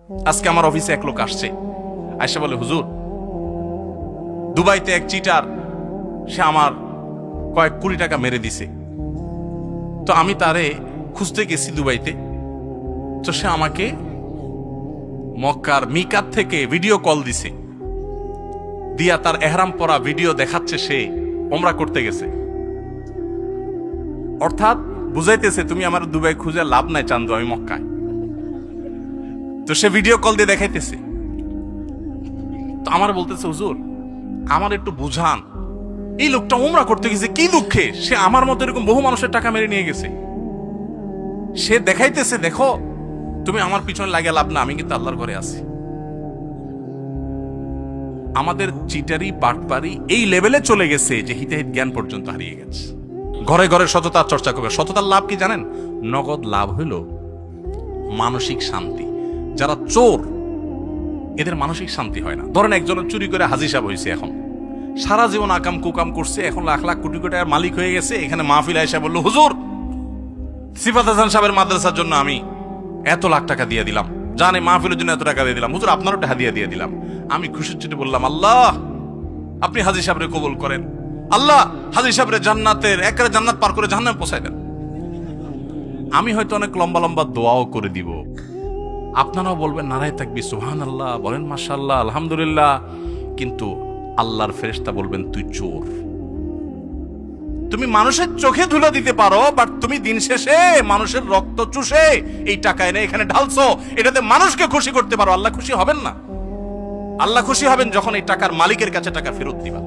আজকে আমার অফিসে এক লোক আসছে, আয়সা বলে, হুজুর দুবাইতে এক চিটার, সে আমার কয়েক কোটি টাকা মেরে দিছে। তো আমি তারে খুঁজতে গেছি দুবাইতে, তো সে আমাকে মক্কার মিকাত থেকে ভিডিও কল দিছে, দিয়া তার এহরাম পরা ভিডিও দেখাচ্ছে সে ওমরা করতে গেছে। অর্থাৎ বুঝাইতেছে তুমি আমার দুবাই খুঁজে লাভ নাই, চান্দু আমি মক্কায়। তো সে ভিডিও কল দিয়ে দেখাইতেছে। তো আমার বলতেছে, হুজুর আমার একটু বুঝান, এই লোকটা ওমরা করতে গেছে কি দুঃখে, সে আমার মতো এরকম বহু মানুষের টাকা মেরে নিয়ে গেছে। সে দেখাইতেছে, দেখো তুমি আমার পিছনে লাগিয়ে লাভ না, আমি কিন্তু আল্লাহর ঘরে আছি। আমাদের চিটারি বাটপারি এই লেভেলে চলে গেছে যে হিতাহিত জ্ঞান পর্যন্ত হারিয়ে গেছে। ঘরে ঘরে সততার চর্চা করবে। সততার লাভ কি জানেন? নগদ লাভ হইল মানসিক শান্তি। যারা চোর এদের মানসিক শান্তি হয় না। ধরেন একজনের চুরি করে হাজি সাহেব হয়েছে, এখন সারা জীবন আকাম কুকাম করছে, এখন লাখ লাখ কোটি কোটি টাকার মালিক হয়ে গেছে। এখানে মাহফিল আয়েশা বলল, হুজুর সিফাত হাসান সাহেবের মাদ্রাসার জন্য আমি এত লাখ টাকা দিয়ে দিলাম, জানে মাহফিলের জন্য এত টাকা দিয়ে দিলাম, হুজুর আপনারও একটা হাদিয়া দিয়ে দিলাম। আমি খুশির চিঠি বললাম, আল্লাহ আপনি হাজি সাহেবরে কবুল করেন, আল্লাহ হাজি সাহেবরে জান্নাতের একেবারে জান্নাত পার করে জাহান্নামে পৌঁছায় দেন। আমি হয়তো অনেক লম্বা লম্বা দোয়াও করে দিব, আপনারাও বলবেন নারায়ে তাকবীর, সুবহানাল্লাহ, বলেন মাশাআল্লাহ, আলহামদুলিল্লাহ, কিন্তু আল্লাহর ফেরেশতা বলবেন তুই চোর। তুমি মানুষের চোখে ধুলো দিতে পারো, বাট তুমি দিন শেষে মানুষের রক্ত চুষে এই টাকা এনে এখানে ঢালছো, এটাতে মানুষকে খুশি করতে পারো, আল্লাহ খুশি হবেন না। আল্লাহ খুশি হবেন যখন এই টাকার মালিকের কাছে টাকা ফেরত দিবা।